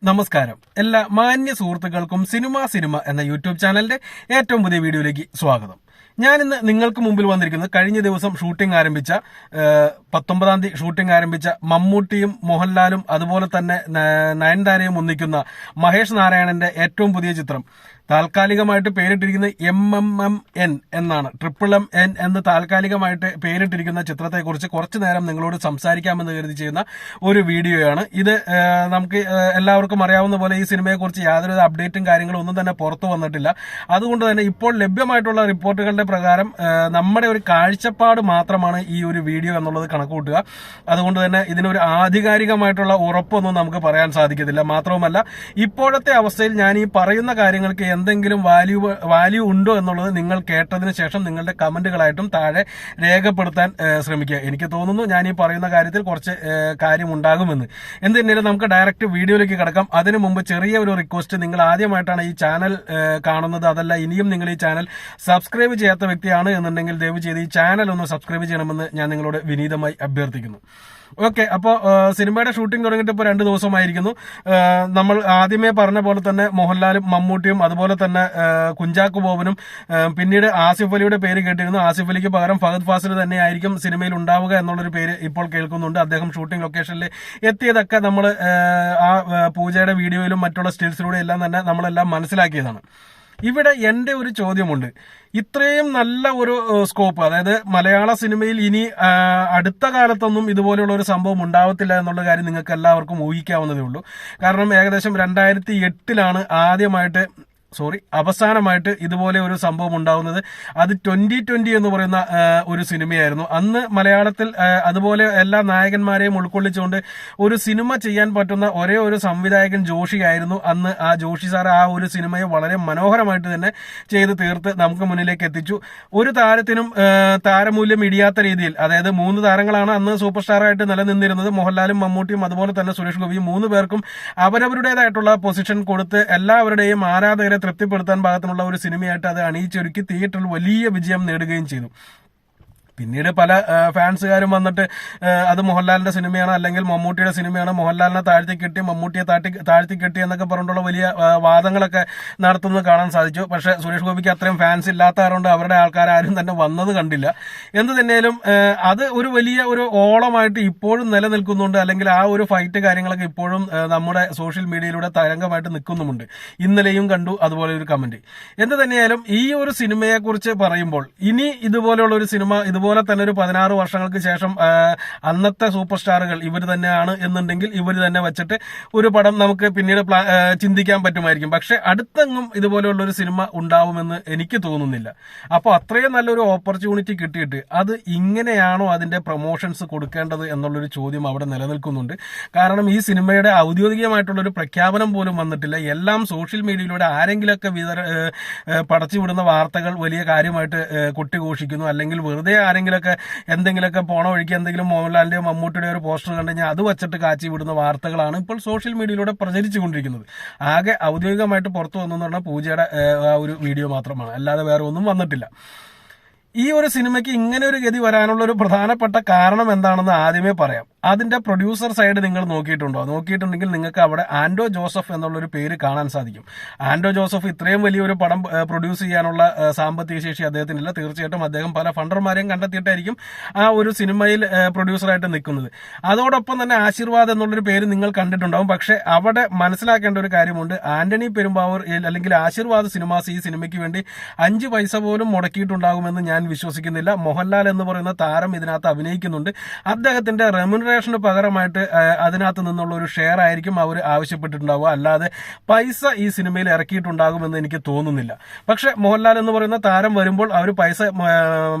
നമസ്കാരം. എല്ലാ മാന്യ സുഹൃത്തുക്കൾക്കും സിനിമ എന്ന യൂട്യൂബ് ചാനലിന്റെ ഏറ്റവും പുതിയ വീഡിയോയിലേക്ക് സ്വാഗതം. ഞാനിന്ന് നിങ്ങൾക്ക് മുമ്പിൽ വന്നിരിക്കുന്നത് കഴിഞ്ഞ ദിവസം ഷൂട്ടിംഗ് ആരംഭിച്ച 19-ാം തീയതി ഷൂട്ടിംഗ് ആരംഭിച്ച മമ്മൂട്ടിയും മോഹൻലാലും അതുപോലെ തന്നെ നയൻതാരയും ഒന്നിക്കുന്ന മഹേഷ് നാരായണന്റെ ഏറ്റവും പുതിയ ചിത്രം താൽക്കാലികമായിട്ട് പേരിട്ടിരിക്കുന്നത് MMN എന്നാണ്. MMN എന്ന് താൽക്കാലികമായിട്ട് പേരിട്ടിരിക്കുന്ന ചിത്രത്തെക്കുറിച്ച് കുറച്ചു നേരം നിങ്ങളോട് സംസാരിക്കാമെന്ന് കരുതി ചെയ്യുന്ന ഒരു വീഡിയോയാണ് ഇത്. നമുക്ക് എല്ലാവർക്കും അറിയാവുന്ന പോലെ ഈ സിനിമയെക്കുറിച്ച് യാതൊരു അപ്ഡേറ്റും കാര്യങ്ങളും ഒന്നും തന്നെ പുറത്തു വന്നിട്ടില്ല. അതുകൊണ്ട് തന്നെ ഇപ്പോൾ ലഭ്യമായിട്ടുള്ള റിപ്പോർട്ടുകളുടെ പ്രകാരം നമ്മുടെ ഒരു കാഴ്ചപ്പാട് മാത്രമാണ് ഈ ഒരു വീഡിയോ എന്നുള്ളത് കണക്കുകൂട്ടുക. അതുകൊണ്ട് തന്നെ ഇതിനൊരു ആധികാരികമായിട്ടുള്ള ഉറപ്പൊന്നും നമുക്ക് പറയാൻ സാധിക്കത്തില്ല. മാത്രവുമല്ല, ഇപ്പോഴത്തെ അവസ്ഥയിൽ ഞാൻ ഈ പറയുന്ന കാര്യങ്ങൾക്ക് എന്തെങ്കിലും വാല്യൂ ഉണ്ടോ എന്നുള്ളത് നിങ്ങൾ കേട്ടതിന് ശേഷം നിങ്ങളുടെ കമന്റുകളായിട്ടും താഴെ രേഖപ്പെടുത്താൻ ശ്രമിക്കുക. എനിക്ക് തോന്നുന്നു ഞാൻ ഈ പറയുന്ന കാര്യത്തിൽ കുറച്ച് കാര്യമുണ്ടാകുമെന്ന്. എന്തിനാലും നമുക്ക് ഡയറക്റ്റ് വീഡിയോയിലേക്ക് കിടക്കാം. അതിനു മുമ്പ് ചെറിയ ഒരു റിക്വസ്റ്റ്, നിങ്ങൾ ആദ്യമായിട്ടാണ് ഈ ചാനൽ കാണുന്നത്, അതല്ല ഇനിയും നിങ്ങൾ ഈ ചാനൽ സബ്സ്ക്രൈബ് ചെയ്യാത്ത വ്യക്തിയാണ് എന്നുണ്ടെങ്കിൽ ദയവ് ചെയ്ത് ഈ ചാനൽ ഒന്ന് സബ്സ്ക്രൈബ് ചെയ്യണമെന്ന് ഞാൻ നിങ്ങളോട് വിനീതമായി അഭ്യർത്ഥിക്കുന്നു. ഓക്കെ, അപ്പോൾ സിനിമയുടെ ഷൂട്ടിംഗ് തുടങ്ങിയിട്ട് ഇപ്പോൾ 2 ദിവസമായിരിക്കുന്നു. നമ്മൾ ആദ്യമേ പറഞ്ഞ പോലെ തന്നെ മോഹൻലാലും മമ്മൂട്ടിയും അതുപോലെ തന്നെ കുഞ്ചാക്കോ ബോബനും പിന്നീട് ആസിഫ് അലിയുടെ പേര് കേട്ടിരുന്നു. ആസിഫ് അലിക്ക് പകരം ഫഹദ് ഫാസിൽ തന്നെയായിരിക്കും സിനിമയിൽ ഉണ്ടാവുക എന്നുള്ളൊരു പേര് ഇപ്പോൾ കേൾക്കുന്നുണ്ട്. അദ്ദേഹം ഷൂട്ടിംഗ് ലൊക്കേഷനിൽ എത്തിയതൊക്കെ നമ്മൾ ആ പൂജയുടെ വീഡിയോയിലും മറ്റുള്ള സ്റ്റിൽസിലൂടെ എല്ലാം തന്നെ നമ്മളെല്ലാം മനസ്സിലാക്കിയതാണ്. ഇവിടെ എന്റെ ഒരു ചോദ്യമുണ്ട്. ഇത്രയും നല്ല ഒരു സ്കോപ്പ്, അതായത് മലയാള സിനിമയിൽ ഇനി അടുത്ത കാലത്തൊന്നും ഇതുപോലെയുള്ള ഒരു സംഭവം ഉണ്ടാവത്തില്ല എന്നുള്ള കാര്യം നിങ്ങൾക്ക് എല്ലാവർക്കും ഊഹിക്കാവുന്നതേ ഉള്ളൂ. കാരണം ഏകദേശം 2008 അവസാനമായിട്ട് ഇതുപോലെ ഒരു സംഭവം ഉണ്ടാവുന്നത് അത് 2020 എന്ന് പറയുന്ന ഒരു സിനിമയായിരുന്നു. അന്ന് മലയാളത്തിൽ അതുപോലെ എല്ലാ നായകന്മാരെയും ഉൾക്കൊള്ളിച്ചുകൊണ്ട് ഒരു സിനിമ ചെയ്യാൻ പറ്റുന്ന ഒരേ ഒരു സംവിധായകൻ ജോഷിയായിരുന്നു. അന്ന് ആ ജോഷി സാർ ആ ഒരു സിനിമയെ വളരെ മനോഹരമായിട്ട് തന്നെ ചെയ്ത് തീർത്ത് നമുക്ക് മുന്നിലേക്ക് എത്തിച്ചു. ഒരു താരത്തിനും താരമൂല്യം ഇടിയാത്ത രീതിയിൽ, അതായത് 3 താരങ്ങളാണ് അന്ന് സൂപ്പർ സ്റ്റാറായിട്ട് നിലനിന്നിരുന്നത്. മോഹൻലാലും മമ്മൂട്ടിയും അതുപോലെ തന്നെ സുരേഷ് ഗോപിയും 3 പേർക്കും അവരവരുടേതായിട്ടുള്ള പൊസിഷൻ കൊടുത്ത് എല്ലാവരുടെയും ആരാധകരെ തൃപ്തിപ്പെടുത്താൻ പാകത്തിനുള്ള ഒരു സിനിമയായിട്ട് അത് അണിയിച്ചൊരുക്കി തിയേറ്ററിൽ വലിയ വിജയം നേടുകയും ചെയ്തു. പിന്നീട് പല ഫാൻസുകാരും വന്നിട്ട് അത് മോഹൻലാലിന്റെ സിനിമയാണ് അല്ലെങ്കിൽ മമ്മൂട്ടിയുടെ സിനിമയാണ്, മോഹൻലാലിനെ താഴ്ത്തി കെട്ടി മമ്മൂട്ടിയെ താഴ്ത്തി കെട്ടി എന്നൊക്കെ പറഞ്ഞിട്ടുള്ള വലിയ വാദങ്ങളൊക്കെ നടത്തുന്നത് കാണാൻ സാധിച്ചു. പക്ഷെ സുരേഷ് ഗോപിക്ക് അത്രയും ഫാൻസ് ഇല്ലാത്ത കാരണം അവരുടെ ആൾക്കാരും തന്നെ വന്നത് കണ്ടില്ല. എന്ത് തന്നെയാലും അത് ഒരു വലിയ ഒരു ഓളമായിട്ട് ഇപ്പോഴും നിലനിൽക്കുന്നുണ്ട്, അല്ലെങ്കിൽ ആ ഒരു ഫൈറ്റ് കാര്യങ്ങളൊക്കെ ഇപ്പോഴും നമ്മുടെ സോഷ്യൽ മീഡിയയിലൂടെ തരംഗമായിട്ട് നിൽക്കുന്നുമുണ്ട്. ഇന്നലെയും കണ്ടു അതുപോലെ ഒരു കമന്റ്. എന്ത് തന്നെയായാലും ഈ ഒരു സിനിമയെ കുറിച്ച് പറയുമ്പോൾ, ഇനി ഇതുപോലെയുള്ള ഒരു സിനിമ ഇതുപോലെ തന്നെ ഒരു 16 വർഷങ്ങൾക്ക് ശേഷം അന്നത്തെ സൂപ്പർ സ്റ്റാറുകൾ ഇവർ തന്നെയാണ് എന്നുണ്ടെങ്കിൽ ഇവർ തന്നെ വെച്ചിട്ട് ഒരു പടം നമുക്ക് പിന്നീട് ചിന്തിക്കാൻ പറ്റുമായിരിക്കും. പക്ഷെ അടുത്തെങ്ങും ഇതുപോലെയുള്ള ഒരു സിനിമ ഉണ്ടാവുമെന്ന് എനിക്ക് തോന്നുന്നില്ല. അപ്പോൾ അത്രയും നല്ലൊരു ഓപ്പർച്യൂണിറ്റി കിട്ടിയിട്ട് അത് ഇങ്ങനെയാണോ അതിന്റെ പ്രൊമോഷൻസ് കൊടുക്കേണ്ടത് എന്നുള്ളൊരു ചോദ്യം അവിടെ നിലനിൽക്കുന്നുണ്ട്. കാരണം ഈ സിനിമയുടെ ഔദ്യോഗികമായിട്ടുള്ള ഒരു പ്രഖ്യാപനം പോലും വന്നിട്ടില്ല. എല്ലാം സോഷ്യൽ മീഡിയയിലൂടെ ആരെങ്കിലൊക്കെ പടച്ചുവിടുന്ന വാർത്തകൾ വലിയ കാര്യമായിട്ട് കൊട്ടിഘോഷിക്കുന്നു, അല്ലെങ്കിൽ വെറുതെ ആരെങ്കിലൊക്കെ എന്തെങ്കിലുമൊക്കെ പോണ വഴിക്ക് എന്തെങ്കിലും മോഹൻലാലിന്റെയോ മമ്മൂട്ടിയുടെയോ ഒരു പോസ്റ്റർ കണ്ടു കഴിഞ്ഞാൽ അത് വച്ചിട്ട് കാച്ചി വിടുന്ന വാർത്തകളാണ് ഇപ്പോൾ സോഷ്യൽ മീഡിയയിലൂടെ പ്രചരിച്ചുകൊണ്ടിരിക്കുന്നത്. ആകെ ഔദ്യോഗികമായിട്ട് പുറത്തു വന്നെന്ന് പറഞ്ഞാൽ പൂജയുടെ ആ ഒരു വീഡിയോ മാത്രമാണ്, അല്ലാതെ വേറെ ഒന്നും വന്നിട്ടില്ല. ഈ ഒരു സിനിമയ്ക്ക് ഇങ്ങനെ ഒരു ഗതി വരാനുള്ള ഒരു പ്രധാനപ്പെട്ട കാരണം എന്താണെന്ന് ആദ്യമേ പറയാം. അതിന്റെ പ്രൊഡ്യൂസർ സൈഡ് നിങ്ങൾ നോക്കിയിട്ടുണ്ടെങ്കിൽ നിങ്ങൾക്ക് അവിടെ ആൻഡോ ജോസഫ് എന്നുള്ളൊരു പേര് കാണാൻ സാധിക്കും. ആൻഡോ ജോസഫ് ഇത്രയും വലിയൊരു പടം പ്രൊഡ്യൂസ് ചെയ്യാനുള്ള സാമ്പത്തിക ശേഷി അദ്ദേഹത്തിനില്ല. തീർച്ചയായിട്ടും അദ്ദേഹം പല ഫണ്ടർമാരെയും കണ്ടെത്തിയിട്ടായിരിക്കും ആ ഒരു സിനിമയിൽ പ്രൊഡ്യൂസറായിട്ട് നിൽക്കുന്നത്. അതോടൊപ്പം തന്നെ ആശീർവാദ് എന്നുള്ളൊരു പേര് നിങ്ങൾ കണ്ടിട്ടുണ്ടാവും. പക്ഷെ അവിടെ മനസ്സിലാക്കേണ്ട ഒരു കാര്യമുണ്ട്. ആന്റണി പെരുമ്പാവൂർ അല്ലെങ്കിൽ ആശീർവാദ് സിനിമാസ് ഈ സിനിമയ്ക്ക് വേണ്ടി 5 പൈസ പോലും മുടക്കിയിട്ടുണ്ടാകുമെന്ന് ഞാൻ വിശ്വസിക്കുന്നില്ല. മോഹൻലാൽ എന്ന് പറയുന്ന താരം ഇതിനകത്ത് അഭിനയിക്കുന്നുണ്ട്. അദ്ദേഹത്തിന്റെ റെമ്യൂണറേഷന് പകരമായിട്ട് അതിനകത്ത് നിന്നുള്ള ഒരു ഷെയർ ആയിരിക്കും അവർ ആവശ്യപ്പെട്ടിട്ടുണ്ടാവുക, അല്ലാതെ പൈസ ഈ സിനിമയിൽ ഇറക്കിയിട്ടുണ്ടാകുമെന്ന് എനിക്ക് തോന്നുന്നില്ല. പക്ഷെ മോഹൻലാൽ എന്ന് പറയുന്ന താരം വരുമ്പോൾ അവർ പൈസ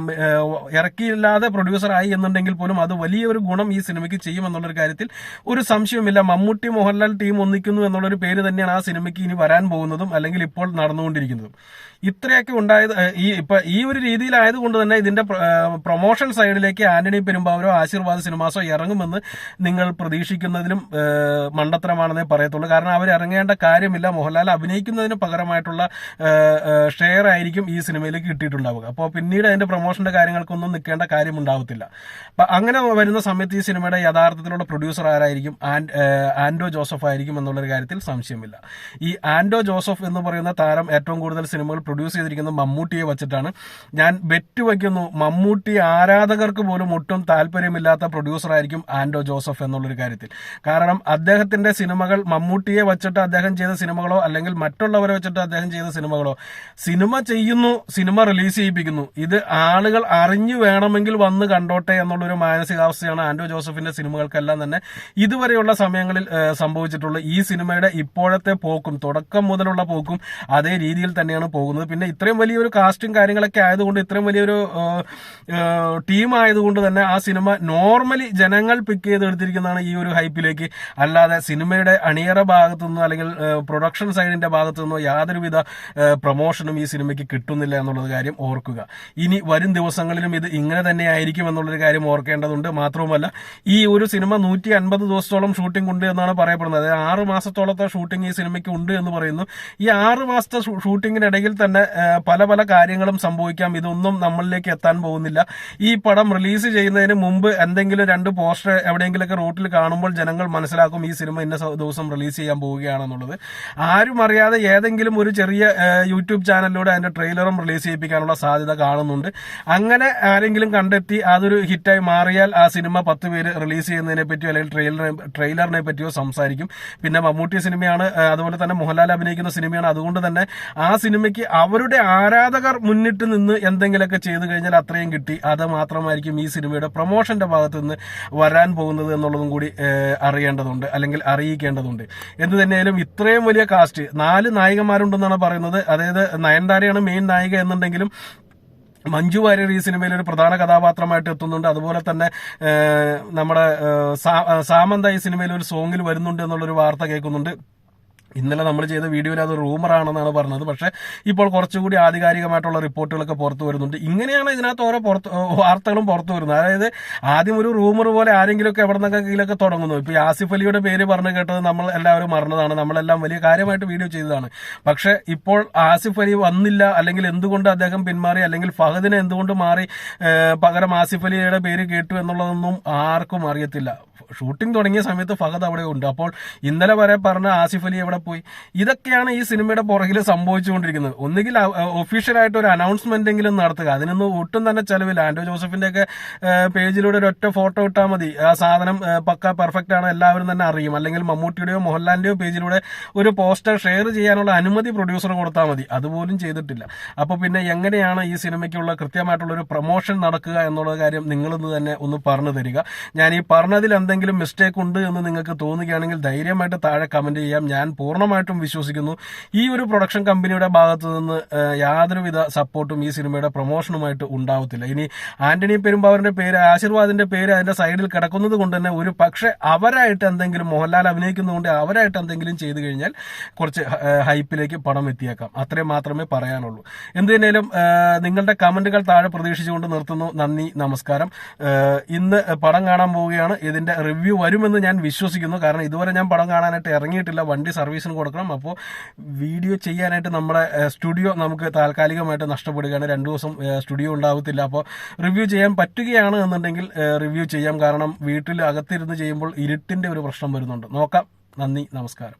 ഇറക്കിയില്ലാതെ പ്രൊഡ്യൂസർ ആയി എന്നുണ്ടെങ്കിൽ പോലും അത് വലിയൊരു ഗുണം ഈ സിനിമയ്ക്ക് ചെയ്യുമെന്നുള്ളൊരു കാര്യത്തിൽ ഒരു സംശയവുമില്ല. മമ്മൂട്ടി മോഹൻലാൽ ടീം ഒന്നിക്കുന്നു എന്നുള്ളൊരു പേര് തന്നെയാണ് ആ സിനിമയ്ക്ക് ഇനി വരാൻ പോകുന്നതും അല്ലെങ്കിൽ ഇപ്പോൾ നടന്നുകൊണ്ടിരിക്കുന്നതും. ഇത്രയൊക്കെ ഉണ്ടായത് ഈ ഒരു രീതിയിലായതുകൊണ്ട് തന്നെ ഇതിന്റെ പ്രൊമോഷൻ സൈഡിലേക്ക് ആന്റണി പെരുമ്പാവൂരോ ആശീർവാദ് സിനിമാസോ ഇറങ്ങും ചെയ്യുമെന്ന് നിങ്ങൾ പ്രതീക്ഷിക്കുന്നതിലും മണ്ടത്തരമാണെന്നേ പറയത്തുള്ളൂ. കാരണം അവർ ഇറങ്ങേണ്ട കാര്യമില്ല. മോഹൻലാൽ അഭിനയിക്കുന്നതിന് പകരമായിട്ടുള്ള ഷെയർ ആയിരിക്കും ഈ സിനിമയിലേക്ക് കിട്ടിയിട്ടുണ്ടാവുക. അപ്പോൾ പിന്നീട് അതിന്റെ പ്രൊമോഷന്റെ കാര്യങ്ങൾക്കൊന്നും നിൽക്കേണ്ട കാര്യം ഉണ്ടാവത്തില്ല. അപ്പൊ അങ്ങനെ വരുന്ന സമയത്ത് ഈ സിനിമയുടെ യഥാർത്ഥത്തിലുള്ള പ്രൊഡ്യൂസർ ആരായിരിക്കും? ആൻഡോ ജോസഫ് ആയിരിക്കും എന്നുള്ളൊരു കാര്യത്തിൽ സംശയമില്ല. ഈ ആൻഡോ ജോസഫ് എന്ന് പറയുന്ന താരം ഏറ്റവും കൂടുതൽ സിനിമകൾ പ്രൊഡ്യൂസ് ചെയ്തിരിക്കുന്നത് മമ്മൂട്ടിയെ വെച്ചിട്ടാണ്. ഞാൻ ബെറ്റ് വയ്ക്കുന്നു, മമ്മൂട്ടി ആരാധകർക്ക് പോലും ഒട്ടും താല്പര്യമില്ലാത്ത പ്രൊഡ്യൂസർ ആയിരിക്കും ആൻഡോ ജോസഫ് എന്നുള്ളൊരു കാര്യത്തിൽ. കാരണം അദ്ദേഹത്തിന്റെ സിനിമകൾ മമ്മൂട്ടിയെ വെച്ചിട്ട് അദ്ദേഹം ചെയ്ത സിനിമകളോ അല്ലെങ്കിൽ മറ്റുള്ളവരെ വെച്ചിട്ട് അദ്ദേഹം ചെയ്ത സിനിമകളോ, സിനിമ ചെയ്യുന്നു, സിനിമ റിലീസ് ചെയ്യിപ്പിക്കുന്നു, ഇത് ആളുകൾ അറിഞ്ഞു വേണമെങ്കിൽ വന്ന് കണ്ടോട്ടെ എന്നുള്ളൊരു മാനസികാവസ്ഥയാണ് ആൻഡോ ജോസഫിന്റെ സിനിമകൾക്കെല്ലാം തന്നെ ഇതുവരെയുള്ള സമയങ്ങളിൽ സംഭവിച്ചിട്ടുള്ളത്. ഈ സിനിമയുടെ ഇപ്പോഴത്തെ പോക്കും തുടക്കം മുതലുള്ള പോക്കും അതേ രീതിയിൽ തന്നെയാണ് പോകുന്നത്. പിന്നെ ഇത്രയും വലിയൊരു കാസ്റ്റും കാര്യങ്ങളൊക്കെ ആയതുകൊണ്ട്, ഇത്രയും വലിയൊരു ടീം ആയതുകൊണ്ട് തന്നെ ആ സിനിമ നോർമലി ജനങ്ങൾ പിക്ക് ചെയ്തെടുത്തിരിക്കുന്നതാണ് ഈ ഒരു ഹൈപ്പിലേക്ക്. അല്ലാതെ സിനിമയുടെ അണിയറ ഭാഗത്തു നിന്നോ അല്ലെങ്കിൽ പ്രൊഡക്ഷൻ സൈഡിന്റെ ഭാഗത്തു നിന്നോ യാതൊരുവിധ പ്രൊമോഷനും ഈ സിനിമയ്ക്ക് കിട്ടുന്നില്ല എന്നുള്ളത് കാര്യം ഓർക്കുക. ഇനി വരും ദിവസങ്ങളിലും ഇത് ഇങ്ങനെ തന്നെ ആയിരിക്കും എന്നുള്ളൊരു കാര്യം ഓർക്കേണ്ടതുണ്ട്. മാത്രവുമല്ല, ഈ ഒരു സിനിമ 150 ദിവസത്തോളം ഷൂട്ടിംഗ് ഉണ്ട് എന്നാണ് പറയപ്പെടുന്നത്. അതായത് 6 മാസത്തോളത്തെ ഷൂട്ടിംഗ് ഈ സിനിമയ്ക്ക് ഉണ്ട് എന്ന് പറയുന്നു. ഈ 6 മാസത്തെ ഷൂട്ടിങ്ങിനിടയിൽ തന്നെ പല പല കാര്യങ്ങളും സംഭവിക്കാം. ഇതൊന്നും നമ്മളിലേക്ക് എത്താൻ പോകുന്നില്ല. ഈ പടം റിലീസ് ചെയ്യുന്നതിന് മുമ്പ് എന്തെങ്കിലും 2 പോസ്റ്റർ എവിടെയെങ്കിലൊക്കെ റോട്ടിൽ കാണുമ്പോൾ ജനങ്ങൾ മനസ്സിലാക്കും ഈ സിനിമ ഇന്ന ദിവസം റിലീസ് ചെയ്യാൻ പോവുകയാണെന്നുള്ളത്. ആരും അറിയാതെ ഏതെങ്കിലും ഒരു ചെറിയ യൂട്യൂബ് ചാനലിലൂടെ അതിന്റെ ട്രെയിലറും റിലീസ് ചെയ്യിപ്പിക്കാനുള്ള സാധ്യത കാണുന്നുണ്ട്. അങ്ങനെ ആരെങ്കിലും കണ്ടെത്തി അതൊരു ഹിറ്റായി മാറിയാൽ ആ സിനിമ 10 പേര് റിലീസ് ചെയ്യുന്നതിനെ പറ്റിയോ അല്ലെങ്കിൽ ട്രെയിലറിനെ പറ്റിയോ സംസാരിക്കും. പിന്നെ മമ്മൂട്ടി സിനിമയാണ്, അതുപോലെ തന്നെ മോഹൻലാൽ അഭിനയിക്കുന്ന സിനിമയാണ്. അതുകൊണ്ട് തന്നെ ആ സിനിമയ്ക്ക് അവരുടെ ആരാധകർ മുന്നിട്ട് നിന്ന് എന്തെങ്കിലുമൊക്കെ ചെയ്തു കഴിഞ്ഞാൽ അത്രയും കിട്ടി. അത് മാത്രമായിരിക്കും ഈ സിനിമയുടെ പ്രൊമോഷന്റെ ഭാഗത്ത് നിന്ന് വരാൻ പോകുന്നത് എന്നുള്ളതും കൂടി അറിയേണ്ടതുണ്ട്, അല്ലെങ്കിൽ അറിയിക്കേണ്ടതുണ്ട്. എന്ത് തന്നെയായാലും ഇത്രയും വലിയ കാസ്റ്റ്, 4 നായികമാരുണ്ടെന്നാണ് പറയുന്നത്. അതായത് നയൻതാരയാണ് മെയിൻ നായിക എന്നുണ്ടെങ്കിലും മഞ്ജു വാര്യർ ഈ സിനിമയിൽ ഒരു പ്രധാന കഥാപാത്രമായിട്ട് എത്തുന്നുണ്ട്. അതുപോലെ തന്നെ നമ്മുടെ സാമന്ത ഈ സിനിമയിൽ ഒരു സോങ്ങിൽ വരുന്നുണ്ട് എന്നുള്ളൊരു വാർത്ത കേൾക്കുന്നുണ്ട്. ഇന്നലെ നമ്മൾ ചെയ്ത വീഡിയോയിൽ അത് റൂമറാണെന്നാണ് പറഞ്ഞത്. പക്ഷെ ഇപ്പോൾ കുറച്ചുകൂടി ആധികാരികമായിട്ടുള്ള റിപ്പോർട്ടുകളൊക്കെ പുറത്തു വരുന്നുണ്ട്. ഇങ്ങനെയാണ് ഇതിനകത്ത് ഓരോ വാർത്തകളും പുറത്തു വരുന്നത്. അതായത് ആദ്യം ഒരു റൂമർ പോലെ ആരെങ്കിലുമൊക്കെ എവിടെ നിന്നൊക്കെ തുടങ്ങുന്നു. ഇപ്പൊ ആസിഫ് അലിയുടെ പേര് പറഞ്ഞു കേട്ടത് നമ്മൾ എല്ലാവരും മറന്നതാണ്, നമ്മളെല്ലാം വലിയ കാര്യമായിട്ട് വീഡിയോ ചെയ്തതാണ്. പക്ഷെ ഇപ്പോൾ ആസിഫ് അലി വന്നില്ല, അല്ലെങ്കിൽ എന്തുകൊണ്ട് അദ്ദേഹം പിന്മാറി, അല്ലെങ്കിൽ ഫഹദിനെ എന്തുകൊണ്ട് മാറി പകരം ആസിഫ് അലിയുടെ പേര് കേട്ടു എന്നുള്ളതൊന്നും ആർക്കും അറിയത്തില്ല. ഷൂട്ടിംഗ് തുടങ്ങിയ സമയത്ത് ഫഹദ് അവിടെ ഉണ്ട്. അപ്പോൾ ഇന്നലെ വരെ പറഞ്ഞ ആസിഫ് അലി എവിടെ പോയി? ഇതൊക്കെയാണ് ഈ സിനിമയുടെ പുറകിൽ സംഭവിച്ചുകൊണ്ടിരിക്കുന്നത്. ഒന്നുകിൽ ഒഫീഷ്യലായിട്ട് ഒരു അനൗൺസ്മെന്റ് എങ്കിലും നടത്തുക. അതിനൊന്നും ഒട്ടും തന്നെ ചെലവില്ല. ആൻഡോ ജോസഫിന്റെ ഒക്കെ പേജിലൂടെ ഒരു ഒറ്റ ഫോട്ടോ ഇട്ടാൽ മതി, ആ സാധനം പക്ക പെർഫെക്റ്റ് ആണ്, എല്ലാവരും തന്നെ അറിയും. അല്ലെങ്കിൽ മമ്മൂട്ടിയുടെയോ മോഹൻലാലിന്റെയോ പേജിലൂടെ ഒരു പോസ്റ്റർ ഷെയർ ചെയ്യാനുള്ള അനുമതി പ്രൊഡ്യൂസർ കൊടുത്താൽ മതി. അതുപോലും ചെയ്തിട്ടില്ല. അപ്പൊ പിന്നെ എങ്ങനെയാണ് ഈ സിനിമയ്ക്കുള്ള കൃത്യമായിട്ടുള്ള ഒരു പ്രൊമോഷൻ നടക്കുക എന്നുള്ള കാര്യം നിങ്ങളൊന്ന് തന്നെ ഒന്ന് പറഞ്ഞു തരിക. ഞാൻ ഈ പറഞ്ഞതിൽ എന്തെങ്കിലും മിസ്റ്റേക്ക് ഉണ്ട് എന്ന് നിങ്ങൾക്ക് തോന്നുകയാണെങ്കിൽ ധൈര്യമായിട്ട് താഴെ കമന്റ് ചെയ്യാം. ഞാൻ പൂർണ്ണമായിട്ടും വിശ്വസിക്കുന്നു ഈ ഒരു പ്രൊഡക്ഷൻ കമ്പനിയുടെ ഭാഗത്തു നിന്ന് യാതൊരുവിധ സപ്പോർട്ടും ഈ സിനിമയുടെ പ്രൊമോഷനുമായിട്ട് ഉണ്ടാവത്തില്ല. ഇനി ആന്റണി പെരുമ്പാവൂരിന്റെ പേര്, ആശീർവാദിന്റെ പേര് അതിന്റെ സൈഡിൽ കിടക്കുന്നത് കൊണ്ട് തന്നെ ഒരു പക്ഷെ അവരായിട്ട് എന്തെങ്കിലും, മോഹൻലാൽ അഭിനയിക്കുന്നതുകൊണ്ട് അവരായിട്ട് എന്തെങ്കിലും ചെയ്തു കഴിഞ്ഞാൽ കുറച്ച് ഹൈപ്പിലേക്ക് പടം എത്തിയേക്കാം. അത്രയും മാത്രമേ പറയാനുള്ളൂ. എന്ത് തന്നെയാലും നിങ്ങളുടെ കമന്റുകൾ താഴെ പ്രതീക്ഷിച്ചുകൊണ്ട് നിർത്തുന്നു. നന്ദി, നമസ്കാരം. ഇന്ന് പടം കാണാൻ പോവുകയാണ്. ഇതിന്റെ റിവ്യൂ വരുമെന്ന് ഞാൻ വിശ്വസിക്കുന്നു. കാരണം ഇതുവരെ ഞാൻ പടം കാണാനായിട്ട് ഇറങ്ങിയിട്ടില്ല. വണ്ടി സർവീസിന് കൊടുക്കണം. അപ്പോൾ വീഡിയോ ചെയ്യാനായിട്ട് നമ്മുടെ സ്റ്റുഡിയോ നമുക്ക് താൽക്കാലികമായിട്ട് നഷ്ടപ്പെടുകയാണ്. 2 ദിവസം സ്റ്റുഡിയോ ഉണ്ടാവത്തില്ല. അപ്പോൾ റിവ്യൂ ചെയ്യാൻ പറ്റുകയാണ് എന്നുണ്ടെങ്കിൽ റിവ്യൂ ചെയ്യാം. കാരണം വീട്ടിൽ അകത്തിരുന്ന് ചെയ്യുമ്പോൾ ഇരുട്ടിന്റെ ഒരു പ്രശ്നം വരുന്നുണ്ട്. നോക്കാം. നന്ദി, നമസ്കാരം.